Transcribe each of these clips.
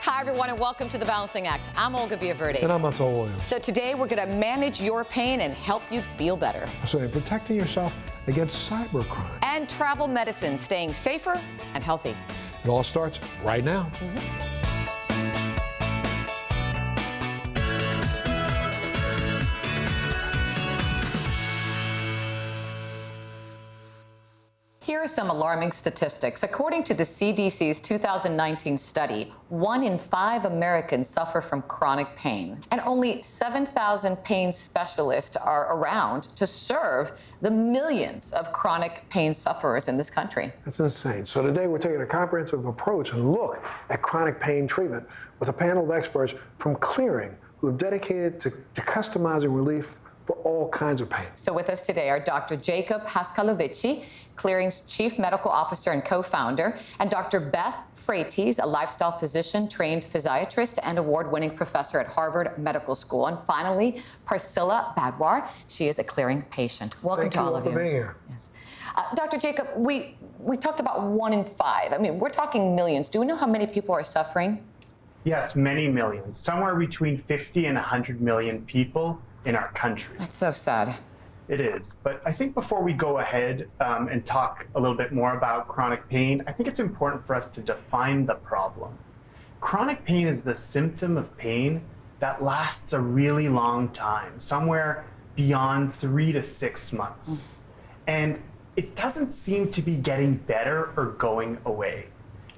Hi, everyone, and welcome to The Balancing Act. I'm Olga Villaverde. And I'm Anton Williams. So today we're going to manage your pain and help you feel better. So protecting yourself against cybercrime. And travel medicine, staying safer and healthy. It all starts right now. Here are some alarming statistics. According to the CDC's 2019 study, 1 in 5 Americans suffer from chronic pain, and only 7,000 pain specialists are around to serve the millions of chronic pain sufferers in this country. That's insane. So today we're taking a comprehensive approach and look at chronic pain treatment with a panel of experts from Clearing who have dedicated to customizing relief for all kinds of pain. So with us today are Dr. Jacob Haskalovici, Clearing's Chief Medical Officer and co-founder, and Dr. Beth Freites, a lifestyle physician, trained physiatrist, and award-winning professor at Harvard Medical School. And finally, Parsila Badwar. She is a Clearing patient. Welcome to all of you. Thank you for being here. Yes. Dr. Jacob, we talked about 1 in 5. I mean, we're talking millions. Do we know how many people are suffering? Yes, many millions. Somewhere between 50 and 100 million people in our country. That's so sad. It is. But I think before we go ahead and talk a little bit more about chronic pain, I think it's important for us to define the problem. Chronic pain is the symptom of pain that lasts a really long time, somewhere beyond 3 to 6 months. And it doesn't seem to be getting better or going away.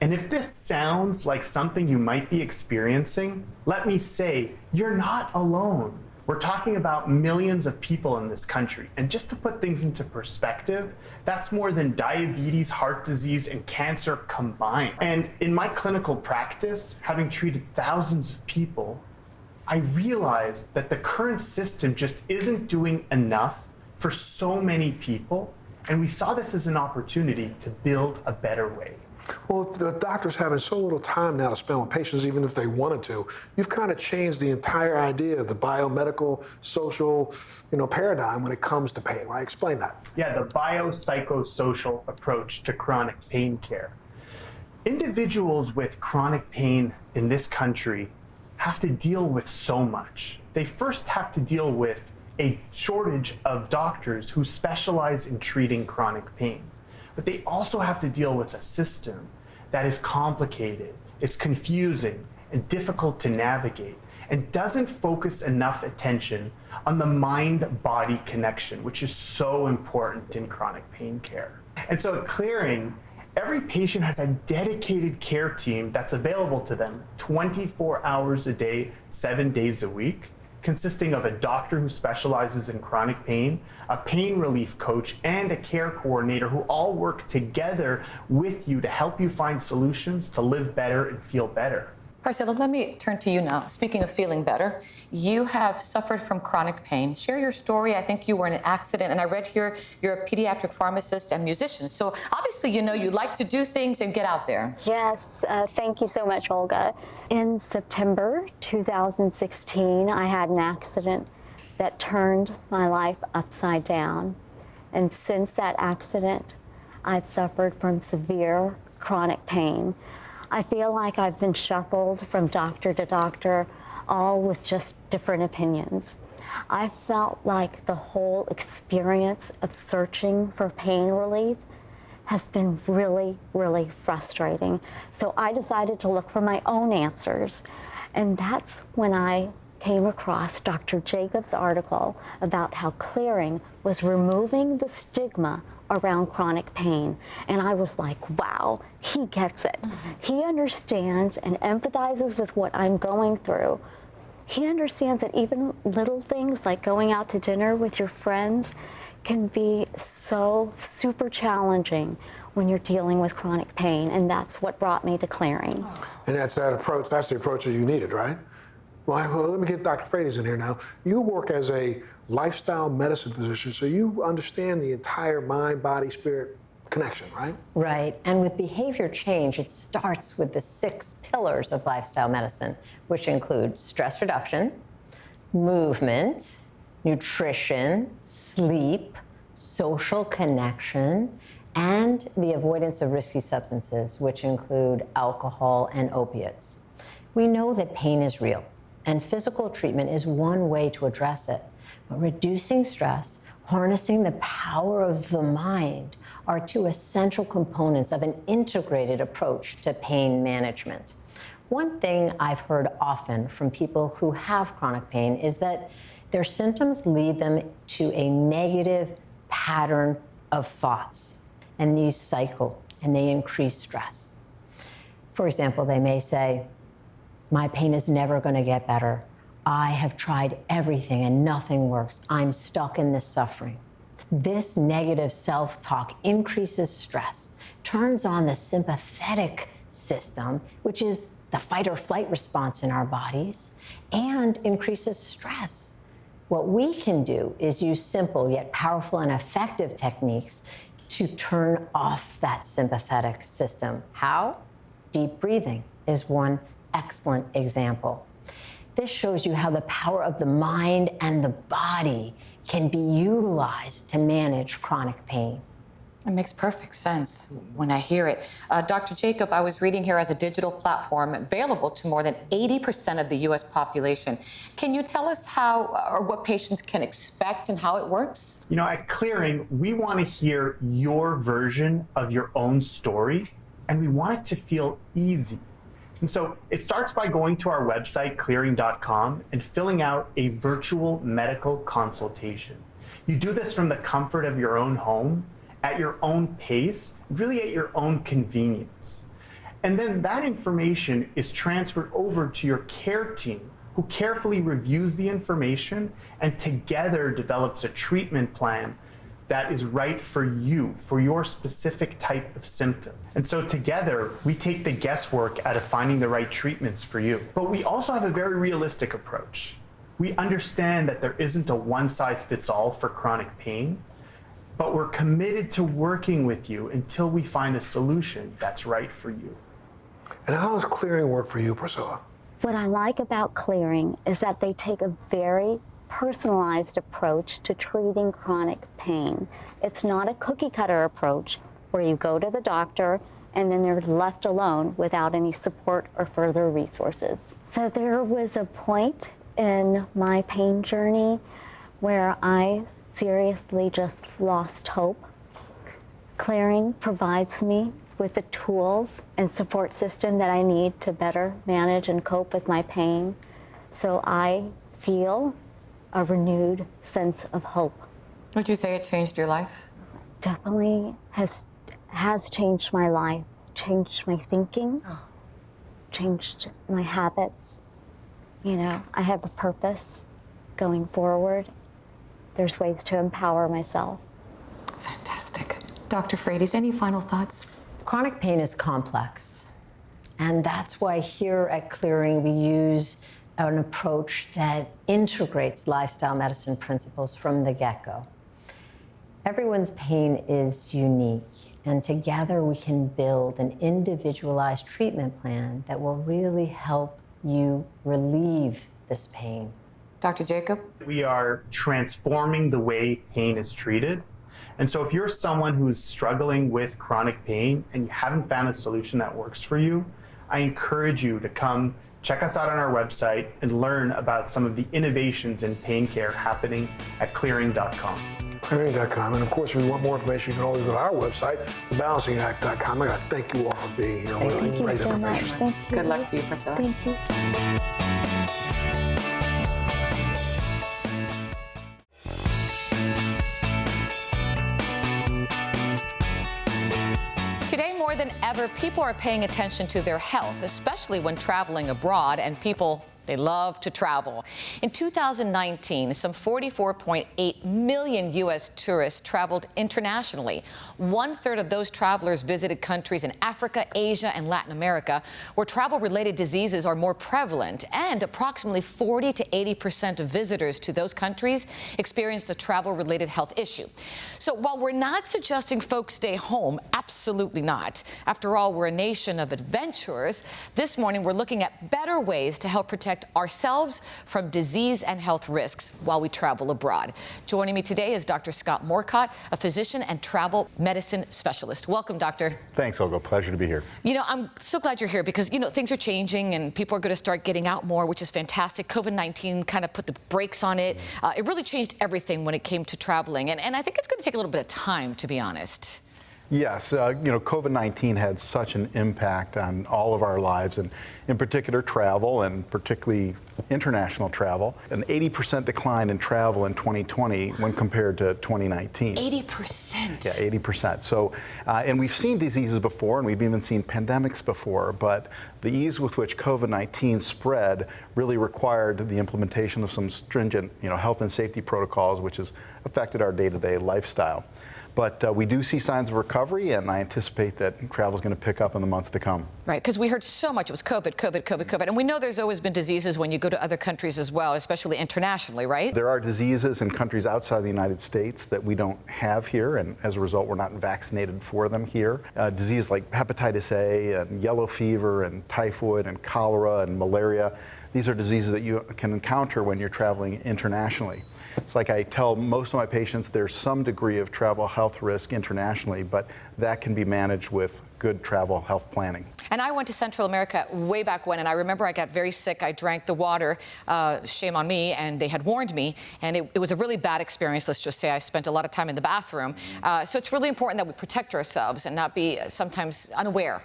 And if this sounds like something you might be experiencing, let me say, you're not alone. We're talking about millions of people in this country. And just to put things into perspective, that's more than diabetes, heart disease, and cancer combined. And in my clinical practice, having treated thousands of people, I realized that the current system just isn't doing enough for so many people. And we saw this as an opportunity to build a better way. Well, the doctors having so little time now to spend with patients, even if they wanted to, you've kind of changed the entire idea of the biomedical, social, paradigm when it comes to pain, right? Explain that. Yeah, the biopsychosocial approach to chronic pain care. Individuals with chronic pain in this country have to deal with so much. They first have to deal with a shortage of doctors who specialize in treating chronic pain. But they also have to deal with a system that is complicated, it's confusing, and difficult to navigate, and doesn't focus enough attention on the mind-body connection, which is so important in chronic pain care. And so at Clearing, every patient has a dedicated care team that's available to them 24 hours a day, 7 days a week, consisting of a doctor who specializes in chronic pain, a pain relief coach, and a care coordinator who all work together with you to help you find solutions to live better and feel better. Parsila, let me turn to you now. Speaking of feeling better, you have suffered from chronic pain. Share your story. I think you were in an accident, and I read here you're a pediatric pharmacist and musician. So obviously, you like to do things and get out there. Yes, thank you so much, Olga. In September 2016, I had an accident that turned my life upside down. And since that accident, I've suffered from severe chronic pain. I feel like I've been shuffled from doctor to doctor, all with just different opinions. I felt like the whole experience of searching for pain relief has been really, really frustrating. So I decided to look for my own answers. And that's when I came across Dr. Jacob's article about how Clearing was removing the stigma around chronic pain. And I was like, wow, he gets it. He understands and empathizes with what I'm going through. He understands that even little things like going out to dinner with your friends can be so super challenging when you're dealing with chronic pain. And that's what brought me to Clearing. And that's the approach that you needed, right? Well, let me get Dr. Freites in here now. You work as a lifestyle medicine physician, so you understand the entire mind, body, spirit connection, right? Right, and with behavior change, it starts with the 6 pillars of lifestyle medicine, which include stress reduction, movement, nutrition, sleep, social connection, and the avoidance of risky substances, which include alcohol and opiates. We know that pain is real, and physical treatment is one way to address it. But reducing stress, harnessing the power of the mind are two essential components of an integrated approach to pain management. One thing I've heard often from people who have chronic pain is that their symptoms lead them to a negative pattern of thoughts, and these cycle and they increase stress. For example, they may say, "My pain is never going to get better. I have tried everything and nothing works. I'm stuck in this suffering." This negative self-talk increases stress, turns on the sympathetic system, which is the fight or flight response in our bodies, and increases stress. What we can do is use simple yet powerful and effective techniques to turn off that sympathetic system. How? Deep breathing is one excellent example. This shows you how the power of the mind and the body can be utilized to manage chronic pain. It makes perfect sense when I hear it. Dr. Jacob, I was reading here as a digital platform available to more than 80% of the U.S. population. Can you tell us how or what patients can expect and how it works? You know, at Clearing, we want to hear your version of your own story, and we want it to feel easy. And so it starts by going to our website, clearing.com, and filling out a virtual medical consultation. You do this from the comfort of your own home, at your own pace, really at your own convenience. And then that information is transferred over to your care team, who carefully reviews the information and together develops a treatment plan that is right for you, for your specific type of symptom. And so together, we take the guesswork out of finding the right treatments for you. But we also have a very realistic approach. We understand that there isn't a one-size-fits-all for chronic pain, but we're committed to working with you until we find a solution that's right for you. And how does Clearing work for you, Priscilla? What I like about Clearing is that they take a very personalized approach to treating chronic pain. It's not a cookie cutter approach where you go to the doctor and then they're left alone without any support or further resources. So there was a point in my pain journey where I seriously just lost hope. Clearing provides me with the tools and support system that I need to better manage and cope with my pain. So I feel a renewed sense of hope. Would you say it changed your life? Definitely has changed my life, changed my thinking, changed my habits. You know, I have a purpose going forward. There's ways to empower myself. Fantastic. Dr. Frades, any final thoughts? Chronic pain is complex, and that's why here at Clearing we use an approach that integrates lifestyle medicine principles from the get-go. Everyone's pain is unique, and together we can build an individualized treatment plan that will really help you relieve this pain. Dr. Jacob? We are transforming the way pain is treated. And so if you're someone who's struggling with chronic pain and you haven't found a solution that works for you, I encourage you to come check us out on our website and learn about some of the innovations in pain care happening at clearing.com. Clearing.com. And of course, if you want more information, you can always go to our website, thebalancingact.com. I got to thank you all for being here. Thank you so much. Thank you. Good luck to you, Priscilla. Thank you. Today, more than ever, people are paying attention to their health, especially when traveling abroad, and people, they love to travel. In 2019, some 44.8 million U.S. tourists traveled internationally. 1/3 of those travelers visited countries in Africa, Asia, and Latin America, where travel-related diseases are more prevalent, and approximately 40 to 80% of visitors to those countries experienced a travel-related health issue. So while we're not suggesting folks stay home, absolutely not. After all, we're a nation of adventurers. This morning, we're looking at better ways to help protect protect ourselves from disease and health risks while we travel abroad. Joining me today is Dr. Scott Morcott, a physician and travel medicine specialist. Welcome, doctor. Thanks, Olga. Pleasure to be here. You know, I'm so glad you're here because, you know, things are changing and people are going to start getting out more, which is fantastic. COVID-19 kind of put the brakes on it. It really changed everything when it came to traveling. And I think it's going to take a little bit of time, to be honest. Yes, you know, COVID-19 had such an impact on all of our lives, and in particular travel, and particularly international travel. An 80% decline in travel in 2020 when compared to 2019. 80%? Yeah, 80%. So, and we've seen diseases before, and we've even seen pandemics before, but the ease with which COVID-19 spread really required the implementation of some stringent, you know, health and safety protocols, which has affected our day-to-day lifestyle. But we do see signs of recovery, and I anticipate that travel is going to pick up in the months to come. Right, because we heard so much. It was COVID, COVID, COVID, COVID. And we know there's always been diseases when you go to other countries as well, especially internationally, right? There are diseases in countries outside the United States that we don't have here, and as a result, we're not vaccinated for them here. Diseases like hepatitis A and yellow fever and typhoid and cholera and malaria. These are diseases that you can encounter when you're traveling internationally. It's like I tell most of my patients there's some degree of travel health risk internationally, but that can be managed with good travel health planning. And I went to Central America way back when, and I remember I got very sick. I drank the water, shame on me, and they had warned me, and it was a really bad experience. Let's just say I spent a lot of time in the bathroom. So it's really important that we protect ourselves and not be sometimes unaware.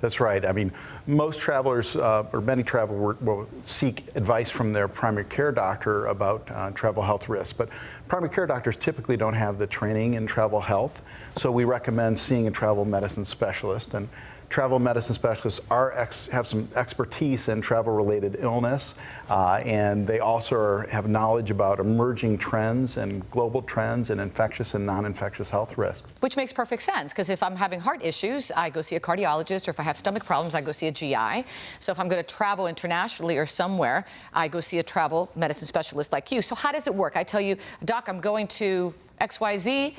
That's right. I mean, most travelers, or many travelers, will seek advice from their primary care doctor about travel health risks. But primary care doctors typically don't have the training in travel health, so we recommend seeing a travel medicine specialist. And travel medicine specialists have some expertise in travel-related illness, and they also have knowledge about emerging trends and global trends and infectious and non-infectious health risks. Which makes perfect sense, because if I'm having heart issues, I go see a cardiologist, or if I have stomach problems, I go see a GI. So if I'm going to travel internationally or somewhere, I go see a travel medicine specialist like you. So how does it work? I tell you, Doc, I'm going to XYZ.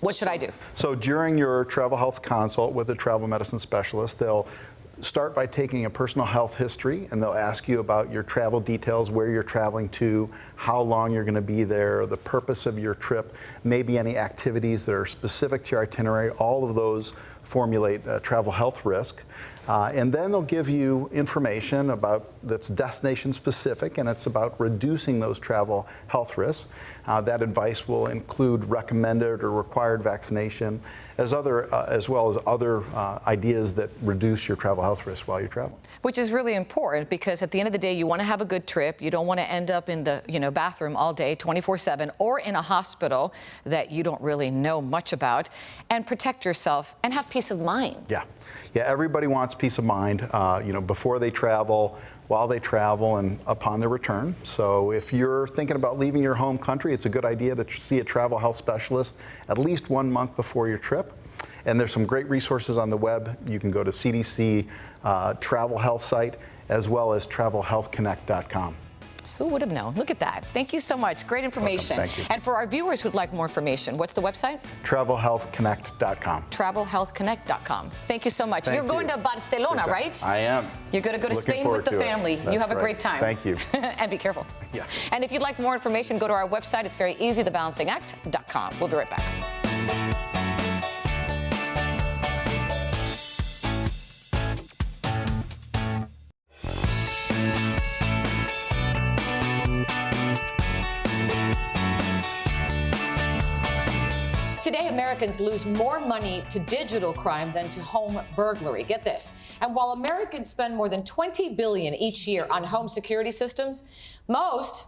What should I do? So during your travel health consult with a travel medicine specialist, they'll start by taking a personal health history, and they'll ask you about your travel details, where you're traveling to, how long you're going to be there, the purpose of your trip, maybe any activities that are specific to your itinerary. All of those formulate travel health risk. And then they'll give you information about that's destination specific, and it's about reducing those travel health risks. That advice will include recommended or required vaccination, as well as other ideas that reduce your travel health risk while you travel. Which is really important, because at the end of the day, you want to have a good trip. You don't want to end up in the bathroom all day, 24/7, or in a hospital that you don't really know much about, and protect yourself and have peace of mind. Yeah, everybody wants peace of mind, before they travel, while they travel, and upon their return. So if you're thinking about leaving your home country, it's a good idea to see a travel health specialist at least 1 month before your trip. And there's some great resources on the web. You can go to CDC travel health site, as well as travelhealthconnect.com. Who would have known? Look at that. Thank you so much. Great information. Welcome. Thank you. And for our viewers who'd like more information, what's the website? Travelhealthconnect.com. Travelhealthconnect.com. Thank you so much. Thank You're going you. to Barcelona, right? I am. You're going to go to Looking Spain with the forward to it. family. That's You have a right. great time. Thank you. And be careful. Yeah. And if you'd like more information, go to our website. It's very easy, thebalancingact.com. We'll be right back. Today, Americans lose more money to digital crime than to home burglary. Get this. And while Americans spend more than $20 billion each year on home security systems, most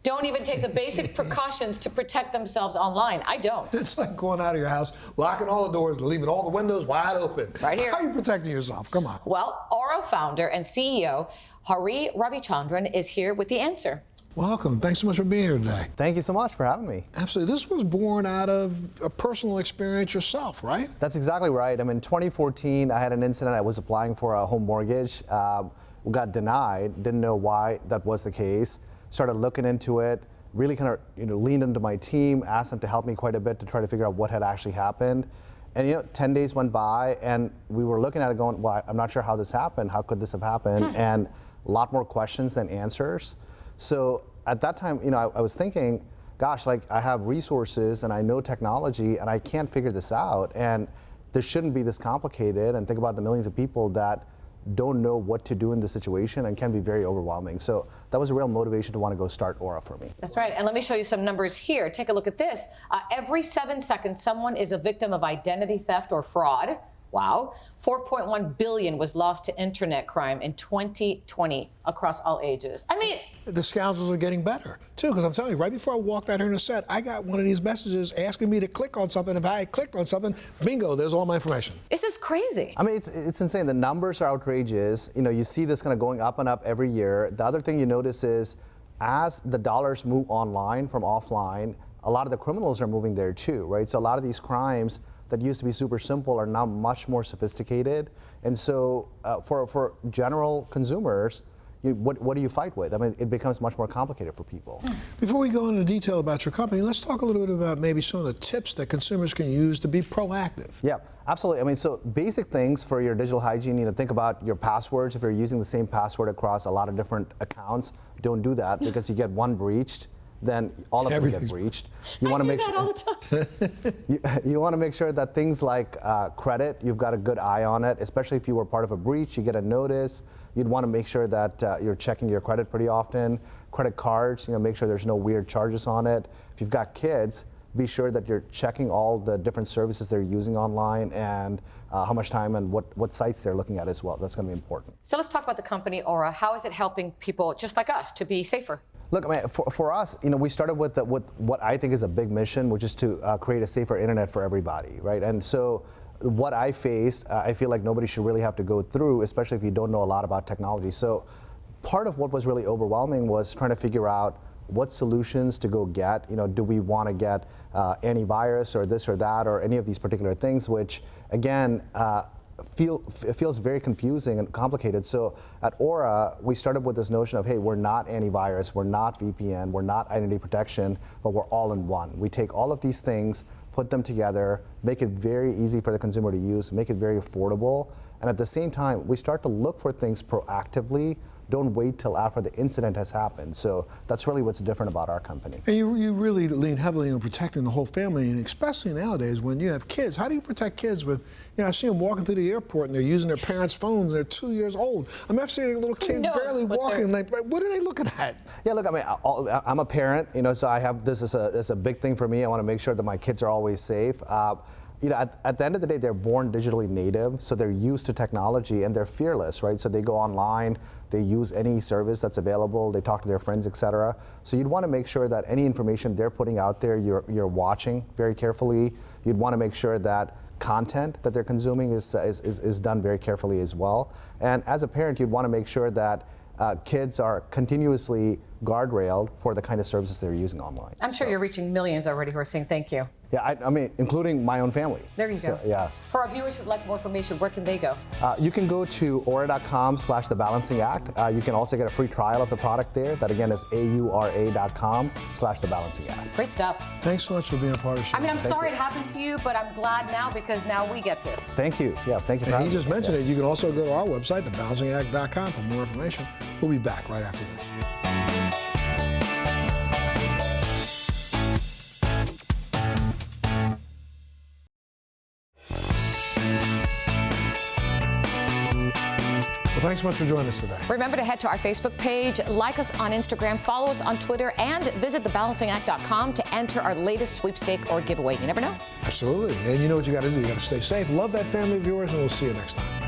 don't even take the basic precautions to protect themselves online. I don't. It's like going out of your house, locking all the doors, leaving all the windows wide open. Right here. How are you protecting yourself? Come on. Well, Oro founder and CEO Hari Ravichandran is here with the answer. Welcome. Thanks so much for being here today. Thank you so much for having me. Absolutely. This was born out of a personal experience yourself, right? That's exactly right. I mean, in 2014, I had an incident. I was applying for a home mortgage, got denied, didn't know why that was the case, started looking into it, really kind of leaned into my team, asked them to help me quite a bit to try to figure out what had actually happened. And 10 days went by, and we were looking at it going, well, I'm not sure how this happened. How could this have happened? And a lot more questions than answers. So at that time, I was thinking, gosh, like I have resources and I know technology and I can't figure this out, and this shouldn't be this complicated, and think about the millions of people that don't know what to do in this situation and can be very overwhelming. So that was a real motivation to want to go start Aura for me. That's right. And let me show you some numbers here. Take a look at this. Every 7 seconds, someone is a victim of identity theft or fraud. Wow. 4.1 billion was lost to internet crime in 2020 across all ages. I mean, the scoundrels are getting better, too, because I'm telling you, right before I walked out here in the set, I got one of these messages asking me to click on something. If I had clicked on something, bingo, there's all my information. this is crazy. I mean, it's insane. The numbers are outrageous. You see this kind of going up and up every year. The other thing you notice is as the dollars move online from offline, a lot of the criminals are moving there too, right? So a lot of these crimes that used to be super simple are now much more sophisticated. And so for general consumers, what do you fight with? I mean, it becomes much more complicated for people. Before we go into detail about your company, let's talk a little bit about maybe some of the tips that consumers can use to be proactive. Yeah, absolutely. I mean, so basic things for your digital hygiene, think about your passwords. If you're using the same password across a lot of different accounts, don't do that, because you get one breached, then all of them get breached. You want to make sure all the time. you want to make sure that things like credit, you've got a good eye on it, especially if you were part of a breach, you get a notice. You'd want to make sure that you're checking your credit pretty often. Credit cards, make sure there's no weird charges on it. If you've got kids, be sure that you're checking all the different services they're using online and how much time and what sites they're looking at as well. That's going to be important. So let's talk about the company Aura. How is it helping people just like us to be safer? Look, I mean, for us, we started with what I think is a big mission, which is to create a safer internet for everybody, right? And so what I faced, I feel like nobody should really have to go through, especially if you don't know a lot about technology. So part of what was really overwhelming was trying to figure out what solutions to go get. Do we want to get antivirus or this or that or any of these particular things, which again, feels very confusing and complicated. So at Aura, we started with this notion of, hey, we're not antivirus, we're not VPN, we're not identity protection, but we're all in one. We take all of these things, put them together, make it very easy for the consumer to use, make it very affordable, and at the same time, we start to look for things proactively. Don't wait till after the incident has happened. So that's really what's different about our company. And you really lean heavily on protecting the whole family, and especially nowadays when you have kids. How do you protect kids with, I see them walking through the airport and they're using their parents' phones and they're 2 years old. I'm seeing little kids barely walking. Like, what are they looking at? Yeah, look, I mean, I'm a parent, so I have this is a big thing for me. I want to make sure that my kids are always safe. At the end of the day, they're born digitally native, so they're used to technology and they're fearless, right? So they go online, they use any service that's available, they talk to their friends, etc. So you'd want to make sure that any information they're putting out there, you're watching very carefully. You'd want to make sure that content that they're consuming is done very carefully as well. And as a parent, you'd want to make sure that kids are continuously guardrailed for the kind of services they're using online. I'm sure you're reaching millions already who are saying thank you. Yeah, I mean, including my own family. There you go. Yeah. For our viewers who'd like more information, where can they go? You can go to aura.com/The Balancing Act. You can also get a free trial of the product there. That again is aura.com/The Balancing Act. Great stuff. Thanks so much for being a part of the show. I mean, I'm sorry it happened to you, but I'm glad now because now we get this. Thank you. Yeah, thank you for And having he just me. mentioned it. You can also go to our website, thebalancingAct.com, for more information. We'll be back right after this. Well, thanks so much for joining us today. Remember to head to our Facebook page, like us on Instagram, follow us on Twitter, and visit thebalancingAct.com to enter our latest sweepstake or giveaway. You never know. Absolutely. And you know what you got to do. You got to stay safe, love that family of yours, and we'll see you next time.